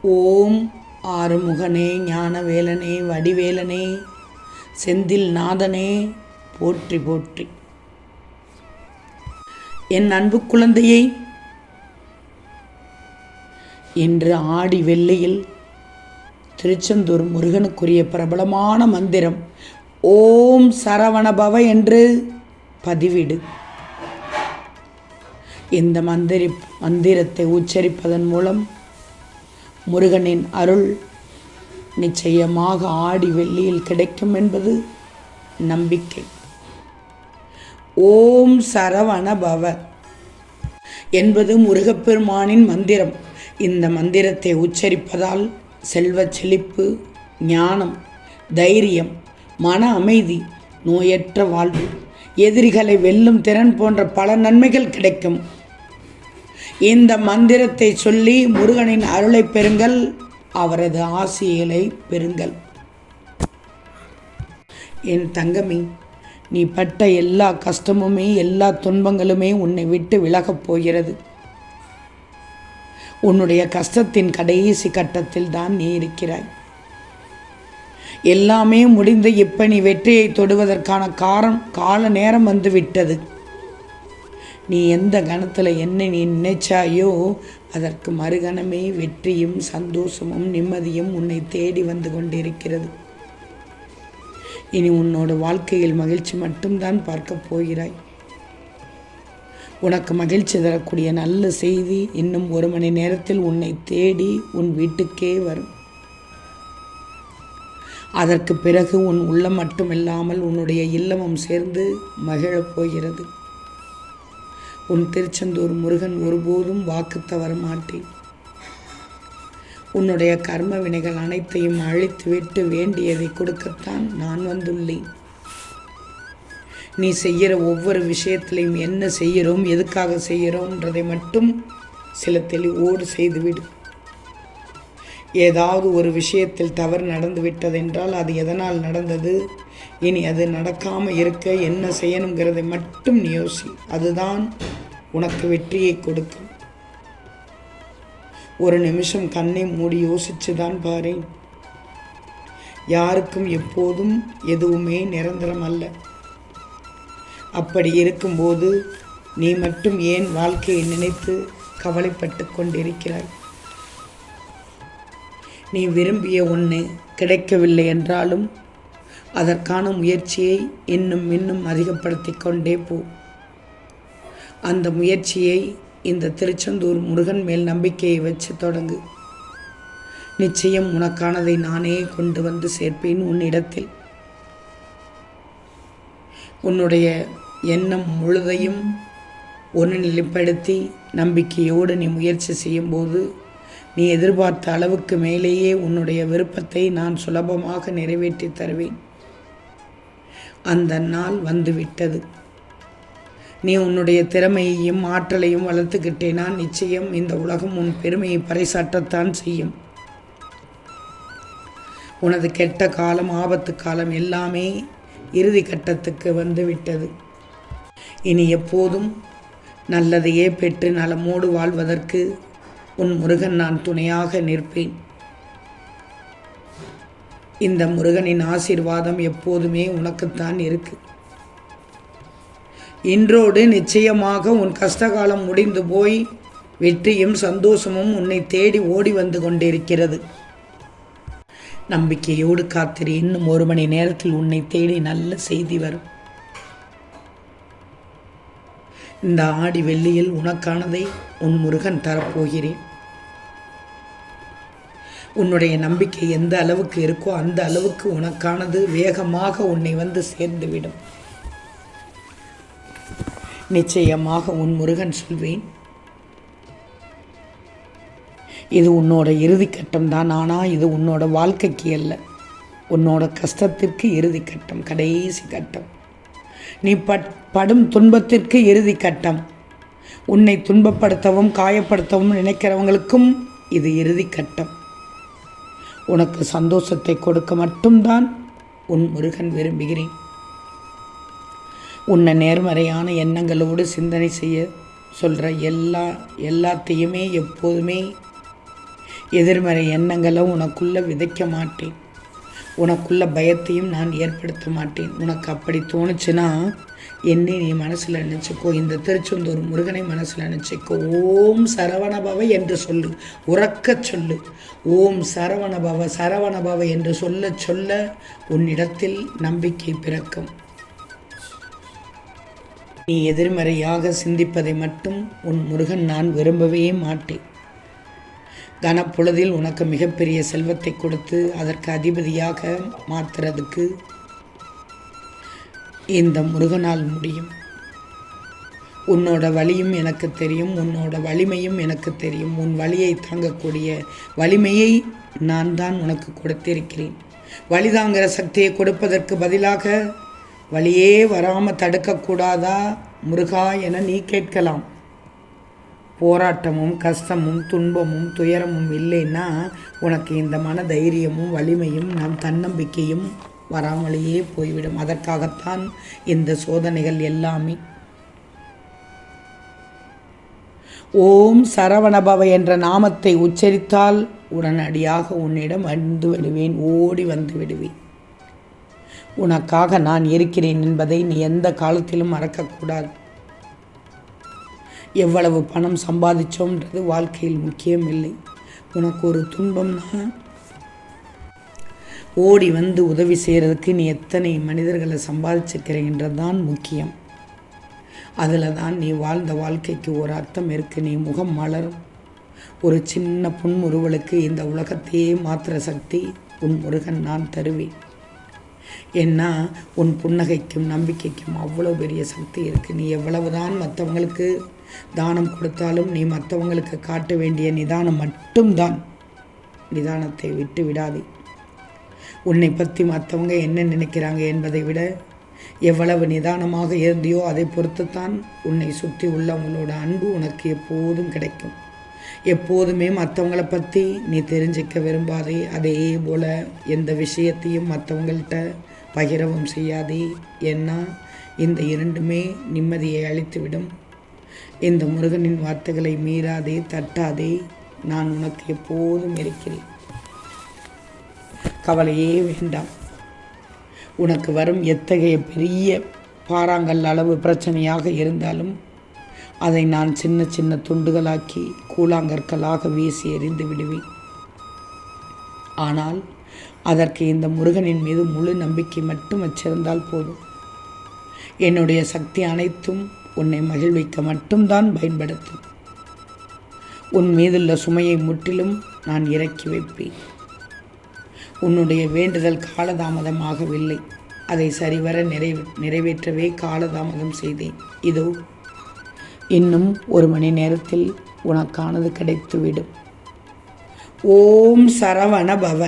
ஓம் ஆறுமுகனே, ஞானவேலனே, வடிவேலனே, செந்தில் நாதனே, போற்றி போற்றி. என் அன்பு குழந்தையை, இன்று ஆடி வெள்ளியில் திருச்செந்தூர் முருகனுக்குரிய பிரபலமான மந்திரம் ஓம் சரவணபவ என்று பதிவிடு. இந்த மந்திரத்தை உச்சரிப்பதன் மூலம் முருகனின் அருள் நிச்சயமாக ஆடி வெள்ளியில் கிடைக்கும் என்பது நம்பிக்கை. ஓம் சரவணபவ என்பது முருகப்பெருமானின் மந்திரம். இந்த மந்திரத்தை உச்சரிப்பதால் செல்வ செழிப்பு, ஞானம், தைரியம், மன அமைதி, நோயற்ற வாழ்வு, எதிரிகளை வெல்லும் திறன் போன்ற பல நன்மைகள் கிடைக்கும். இந்த மந்திரத்தை சொல்லி முருகனின் அருளை பெறுங்கள், அவரது ஆசிகளை பெறுங்கள். என் தங்கமே, நீ பட்ட எல்லா கஷ்டமுமே, எல்லா துன்பங்களுமே உன்னை விட்டு விலகப் போகிறது. உன்னுடைய கஷ்டத்தின் கடைசி கட்டத்தில் தான் நீ இருக்கிறாய். எல்லாமே முடிந்து இப்ப நீ வெற்றியை தொடுவதற்கான கால நேரம் வந்து விட்டது. நீ எந்த கணத்தில் என்ன நீ நினைச்சாயோ அதற்கு மறுகணமே வெற்றியும் சந்தோஷமும் நிம்மதியும் உன்னை தேடி வந்து கொண்டிருக்கிறது. இனி உன்னோட வாழ்க்கையில் மகிழ்ச்சி மட்டும்தான் பார்க்க போகிறாய். உனக்கு மகிழ்ச்சி தரக்கூடிய நல்ல செய்தி இன்னும் 1 மணி நேரத்தில் உன்னை தேடி உன் வீட்டுக்கே வரும். அதற்கு பிறகு உன் உள்ளம் மட்டுமில்லாமல் உன்னுடைய இல்லமும் சேர்ந்து மகிழப் போகிறது. உன் திருச்செந்தூர் முருகன் ஒருபோதும் வாக்கு தவற மாட்டேன். உன்னுடைய கர்ம வினைகள் அனைத்தையும் அழித்துவிட்டு வேண்டியதை கொடுக்கத்தான் நான் வந்துள்ளேன். நீ செய்கிற ஒவ்வொரு விஷயத்திலையும் என்ன செய்கிறோம், எதுக்காக செய்கிறோம்ன்றதை மட்டும் சில தெளிவோடு செய்துவிடு. ஏதாவது ஒரு விஷயத்தில் தவறு நடந்து விட்டதென்றால் அது எதனால் நடந்தது, இனி அது நடக்காமல் இருக்க என்ன செய்யணுங்கிறதை மட்டும் நீ யோசி. அதுதான் உனக்கு வெற்றியை கொடுக்கும். ஒரு நிமிஷம் கண்ணை மூடி யோசிச்சு தான் பாரு. யாருக்கும் எப்போதும் எதுவுமே நிரந்தரம் அல்ல. அப்படி இருக்கும்போது நீ மட்டும் ஏன் வாழ்க்கையை நினைத்து கவலைப்பட்டு கொண்டிருக்கிறாய்? நீ விரும்பிய ஒன்று கிடைக்கவில்லை என்றாலும் அதற்கான முயற்சியை இன்னும் அதிகப்படுத்தி கொண்டே போ. அந்த முயற்சியை இந்த திருச்செந்தூர் முருகன் மேல் நம்பிக்கையை வச்சு தொடங்கு. நிச்சயம் உனக்கானதை நானே கொண்டு வந்து சேர்ப்பேன் உன்னிடத்தில். உன்னுடைய எண்ணம் முழுதையும் ஒருநிலைப்படுத்தி நம்பிக்கையோடு நீ முயற்சி செய்யும்போது நீ எதிர்பார்த்த அளவுக்கு மேலேயே உன்னுடைய விருப்பத்தை நான் சுலபமாக நிறைவேற்றி தருவேன். அந்த நாள் வந்துவிட்டது. நீ உன்னுடைய திறமையையும் ஆற்றலையும் வளர்த்துக்கிட்டேனா நிச்சயம் இந்த உலகம் உன் பெருமையை பறைசாற்றத்தான் செய்யும். உனது கெட்ட காலம், ஆபத்து காலம் எல்லாமே இறுதி கட்டத்துக்கு வந்து விட்டது. இனி எப்போதும் நல்லதையே பெற்று நலமோடு வாழ்வதற்கு உன் முருகன் நான் துணையாக நிற்பேன். இந்த முருகனின் ஆசீர்வாதம் எப்போதுமே உனக்குத்தான் இருக்கு. இன்றோடு நிச்சயமாக உன் கஷ்டகாலம் முடிந்து போய் வெற்றியும் சந்தோஷமும் உன்னை தேடி ஓடி வந்து கொண்டிருக்கிறது. நம்பிக்கையோடு காத்திரு. இன்னும் 1 மணி நேரத்தில் உன்னை தேடி நல்ல செய்தி வரும். இந்த ஆடி வெள்ளியில் உனக்கானதை உன் முருகன் தரப்போகிறேன். உன்னுடைய நம்பிக்கை எந்த அளவுக்கு இருக்கோ அந்த அளவுக்கு உனக்கானது வேகமாக உன்னை வந்து சேர்ந்துவிடும். நிச்சயமாக உன் முருகன் சொல்வேன், இது உன்னோட இறுதி கட்டம் தான். ஆனால் இது உன்னோட வாழ்க்கைக்கு அல்ல, உன்னோட கஷ்டத்திற்கு இறுதி கட்டம், கடைசி கட்டம். நீ படும் துன்பத்திற்கு இறுதி கட்டம். உன்னை துன்பப்படுத்தவும் காயப்படுத்தவும் நினைக்கிறவங்களுக்கும் இது இறுதி கட்டம். உனக்கு சந்தோஷத்தை கொடுக்க மட்டும்தான் உன் முருகன் விரும்புகிறேன். உன்னை நேர்மறையான எண்ணங்களோடு சிந்தனை செய்ய சொல்கிற எல்லாத்தையுமே எப்போதுமே எதிர்மறை எண்ணங்களை உனக்குள்ளே விதைக்க மாட்டேன். உனக்குள்ள பயத்தையும் நான் ஏற்படுத்த மாட்டேன். உனக்கு அப்படி தோணுச்சுன்னா என்னை நீ மனசில் நினச்சிக்கோ. இந்த திருச்செந்தூர் முருகனை மனசில் நினச்சிக்கோ. ஓம் சரவணபவ என்று சொல்லு, உறக்க சொல்லு. ஓம் சரவணபவ சரவணபவ என்று சொல்ல சொல்ல உன்னிடத்தில் நம்பிக்கை பிறக்கும். நீ எதிர்மறையாக சிந்திப்பதை மட்டும் உன் முருகன் நான் விரும்பவே மாட்டேன். கனப்பொழுதில் உனக்கு மிகப்பெரிய செல்வத்தை கொடுத்து அதற்கு அதிபதியாக மாற்றுறதுக்கு இந்த முருகனால் முடியும். உன்னோட வலியும் எனக்கு தெரியும், உன்னோட வலிமையும் எனக்கு தெரியும். உன் வலியை தாங்கக்கூடிய வலிமையை நான் தான் உனக்கு கொடுத்திருக்கிறேன். வலி தாங்கிற சக்தியை கொடுப்பதற்கு பதிலாக வலியே வராமல் தடுக்கக்கூடாதா முருகா என நீ கேட்கலாம். போராட்டமும் கஷ்டமும் துன்பமும் துயரமும் இல்லைன்னா உனக்கு இந்த மன தைரியமும் வலிமையும் நம் தன்னம்பிக்கையும் வராமலேயே போய்விடும். அதற்காகத்தான் இந்த சோதனைகள் எல்லாமே. ஓம் சரவணபவ என்ற நாமத்தை உச்சரித்தால் உடனடியாக உன்னிடம் வந்து விடுவேன், ஓடி வந்து விடுவேன். உனக்காக நான் இருக்கிறேன் என்பதை நீ எந்த காலத்திலும் மறக்கக்கூடாது. எவ்வளவு பணம் சம்பாதிச்சோம்ன்றது வாழ்க்கையில் முக்கியம் இல்லை. உனக்கு ஒரு துன்பம்னா ஓடி வந்து உதவி செய்கிறதுக்கு நீ எத்தனை மனிதர்களை சம்பாதிச்சிருக்கிறீன்றது தான் முக்கியம். அதில் தான் நீ வாழ்ந்த வாழ்க்கைக்கு ஒரு அர்த்தம் இருக்குது. நீ முகம் மலரும் ஒரு சின்ன புன்முறுவலுக்கு இந்த உலகத்தையே மாற்றுற சக்தி உன் முருகன் நான் தருவேன். ஏன்னா உன் புன்னகைக்கும் நம்பிக்கைக்கும் அவ்வளோ பெரிய சக்தி இருக்குது. நீ எவ்வளவுதான் மற்றவங்களுக்கு தானம் கொடுத்தாலும் நீ மற்றவங்களுக்கு காட்ட வேண்டிய நிதானம் மட்டும்தான். நிதானத்தை விட்டு விடாதே. உன்னை பற்றி மற்றவங்க என்ன நினைக்கிறாங்க என்பதை விட எவ்வளவு நிதானமாக இருந்தியோ அதை பொறுத்துத்தான் உன்னை சுற்றி உள்ளவங்களோட அன்பு உனக்கு எப்போதும் கிடைக்கும். எப்போதுமே மற்றவங்கள பற்றி நீ தெரிஞ்சிக்க விரும்பாதே. அதே போல் எந்த விஷயத்தையும் மற்றவங்கள்ட்ட பகிரவும் செய்யாதே. ஏன்னா இந்த இரண்டுமே நிம்மதியை அளித்துவிடும். இந்த முருகனின் வார்த்தைகளை மீறாதே, தட்டாதே. நான் உனக்கு எப்போதும் இருக்கிறேன். கவலையே வேண்டாம். உனக்கு வரும் எத்தகைய பெரிய பாறாங்கல் அளவு பிரச்சனையாக இருந்தாலும் அதை நான் சின்ன சின்ன துண்டுகளாக்கி கூழாங்கற்களாக வீசி எறிந்து விடுவேன். ஆனால் அதற்கு இந்த முருகனின் மீது முழு நம்பிக்கை மட்டும் வச்சிருந்தால் போதும். என்னுடைய சக்தி அனைத்தும் உன்னை மகிழ்விக்க மட்டும்தான் பயன்படுத்தும். உன் மீதுள்ள சுமையை முற்றிலும் நான் இறக்கி வைப்பேன். உன்னுடைய வேண்டுதல் காலதாமதமாகவில்லை. அதை சரிவர நிறைவேற்றவே காலதாமதம் செய்தேன். இதோ இன்னும் 1 மணி நேரத்தில் உனக்கானது கிடைத்துவிடும். ஓம் சரவண பவ.